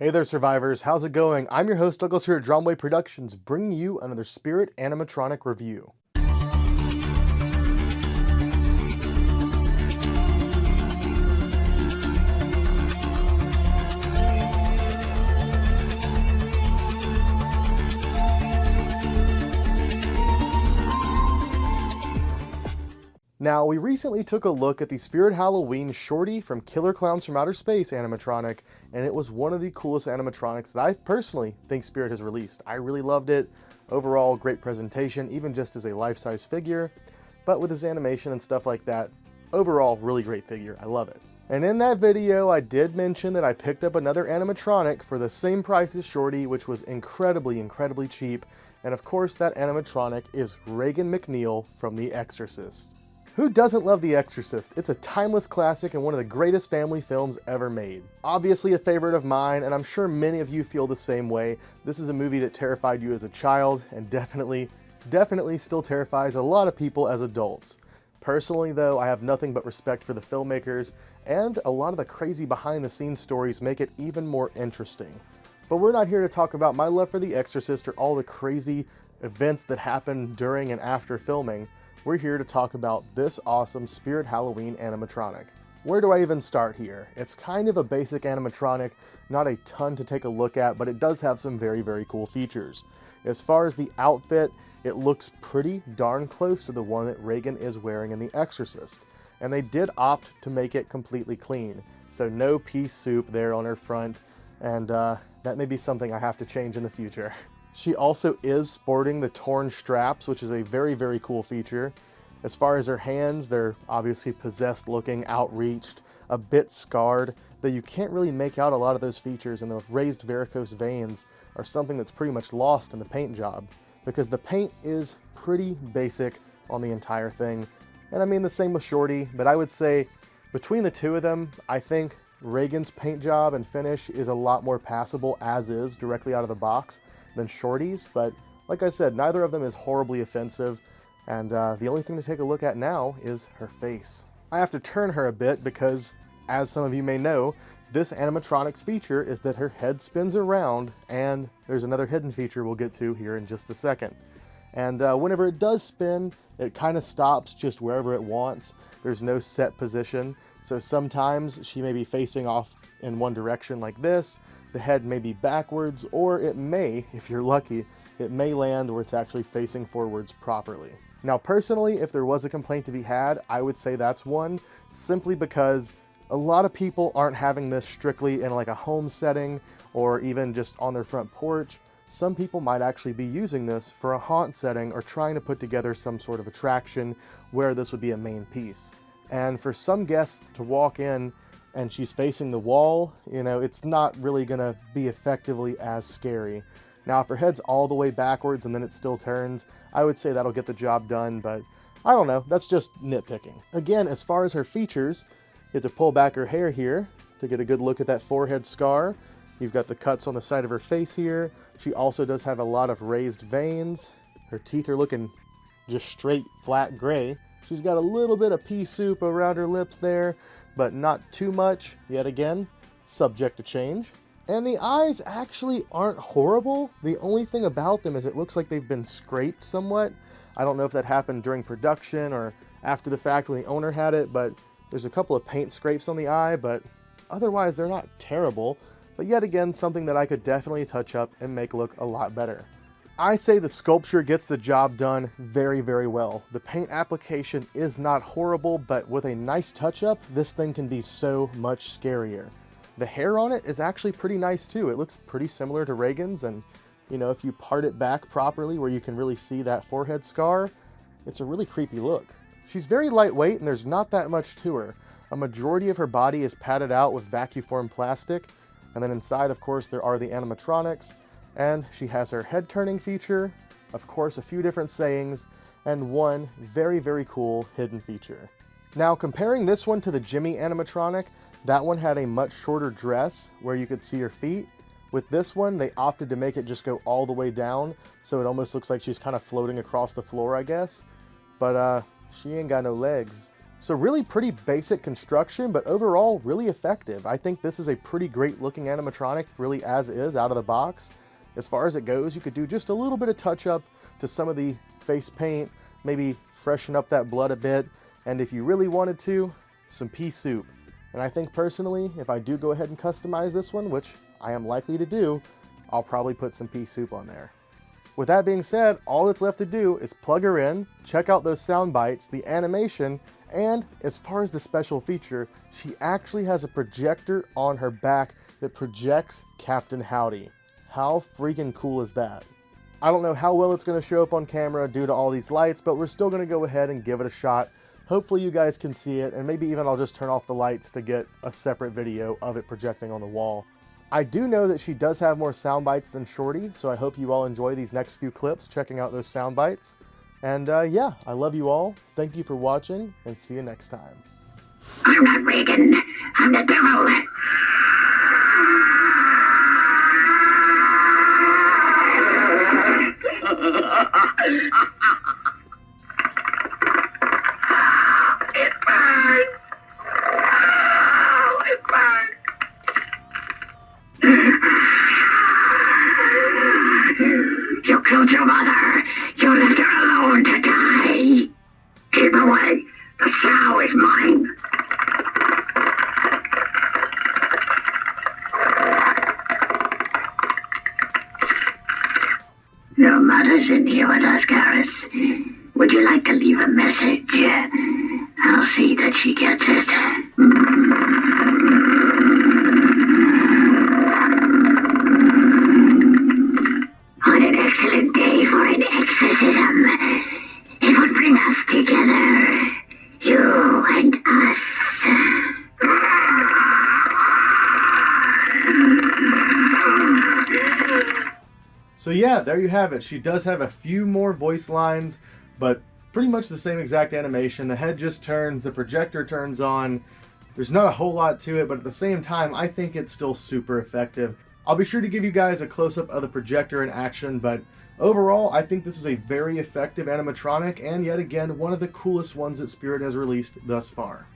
Hey there, survivors. How's it going? I'm your host, Douglas, here at Drumway Productions, bringing you another Spirit Animatronic review. Now, we recently took a look at the Spirit Halloween Shorty from Killer Clowns from Outer Space animatronic, and it was one of the coolest animatronics that I personally think Spirit has released. I really loved it. Overall, great presentation, even just as a life-size figure, but with his animation and stuff like that, overall, really great figure. I love it. And in that video, I did mention that I picked up another animatronic for the same price as Shorty, which was incredibly cheap. And of course, that animatronic is Regan McNeil from The Exorcist. Who doesn't love The Exorcist? It's a timeless classic and one of the greatest family films ever made. Obviously a favorite of mine, and I'm sure many of you feel the same way. This is a movie that terrified you as a child, and definitely still terrifies a lot of people as adults. Personally though, I have nothing but respect for the filmmakers, and a lot of the crazy behind the scenes stories make it even more interesting. But we're not here to talk about my love for The Exorcist or all the crazy events that happened during and after filming. We're here to talk about this awesome Spirit Halloween animatronic. Where do I even start here? It's kind of a basic animatronic, not a ton to take a look at, but it does have some very cool features. As far as the outfit, it looks pretty darn close to the one that Regan is wearing in The Exorcist. And they did opt to make it completely clean. So no pea soup there on her front, and that may be something I have to change in the future. She also is sporting the torn straps, which is a very cool feature. As far as her hands, they're obviously possessed looking, outreached, a bit scarred, though you can't really make out a lot of those features, and the raised varicose veins are something that's pretty much lost in the paint job, because the paint is pretty basic on the entire thing. And I mean the same with Shorty, but I would say between the two of them, I think Regan's paint job and finish is a lot more passable as is, directly out of the box, than Shorty's, but like I said, neither of them is horribly offensive, and the only thing to take a look at now is her face. I have to turn her a bit because, as some of you may know, this animatronic's feature is that her head spins around, and there's another hidden feature we'll get to here in just a second. And whenever it does spin, it kind of stops just wherever it wants. There's no set position, so sometimes she may be facing off in one direction like this, the head may be backwards, or it may, if you're lucky, it may land where it's actually facing forwards properly. Now personally, if there was a complaint to be had, I would say that's one, simply because a lot of people aren't having this strictly in like a home setting or even just on their front porch. Some people might actually be using this for a haunt setting or trying to put together some sort of attraction where this would be a main piece. And for some guests to walk in and she's facing the wall, you know, it's not really gonna be effectively as scary. Now, if her head's all the way backwards and then it still turns, I would say that'll get the job done, but I don't know, that's just nitpicking. Again, as far as her features, you have to pull back her hair here to get a good look at that forehead scar. You've got the cuts on the side of her face here. She also does have a lot of raised veins. Her teeth are looking just straight, flat gray. She's got a little bit of pea soup around her lips there, but not too much, yet again, subject to change. And the eyes actually aren't horrible. The only thing about them is it looks like they've been scraped somewhat. I don't know if that happened during production or after the fact when the owner had it, but there's a couple of paint scrapes on the eye, but otherwise they're not terrible. But yet again, something that I could definitely touch up and make look a lot better. I say the sculpture gets the job done very well. The paint application is not horrible, but with a nice touch-up, this thing can be so much scarier. The hair on it is actually pretty nice too. It looks pretty similar to Regan's, and you know, if you part it back properly where you can really see that forehead scar, it's a really creepy look. She's very lightweight and there's not that much to her. A majority of her body is padded out with vacuum plastic, and then inside, of course, there are the animatronics. And she has her head turning feature, of course a few different sayings, and one very cool hidden feature. Now comparing this one to the Jimmy animatronic, that one had a much shorter dress where you could see her feet. With this one, they opted to make it just go all the way down, so it almost looks like she's kind of floating across the floor, I guess. But she ain't got no legs. So really pretty basic construction, but overall really effective. I think this is a pretty great looking animatronic, really as is, out of the box. As far as it goes, you could do just a little bit of touch up to some of the face paint, maybe freshen up that blood a bit, and if you really wanted to, some pea soup. And I think personally, if I do go ahead and customize this one, which I am likely to do, I'll probably put some pea soup on there. With that being said, all that's left to do is plug her in, check out those sound bites, the animation, and as far as the special feature, she actually has a projector on her back that projects Captain Howdy. How freaking cool is that? I don't know how well it's going to show up on camera due to all these lights, but we're still going to go ahead and give it a shot. Hopefully you guys can see it, and maybe even I'll just turn off the lights to get a separate video of it projecting on the wall. I do know that she does have more sound bites than Shorty, so I hope you all enjoy these next few clips checking out those sound bites. And yeah, I love you all. Thank you for watching, and see you next time. I'm not Regan. I'm the devil. It burned. Oh, it burned. You killed your mother. You left her alone to die. Keep away. The sow is mine. Your mother's in here with us, Gareth. Would you like to leave a message? I'll see that she gets it. On an excellent day for an exorcism, it would bring us together. You and us. So yeah, there you have it. She does have a few more voice lines, but pretty much the same exact animation. The head just turns, the projector turns on. There's not a whole lot to it, but at the same time, I think it's still super effective. I'll be sure to give you guys a close-up of the projector in action, but overall, I think this is a very effective animatronic, and yet again, one of the coolest ones that Spirit has released thus far.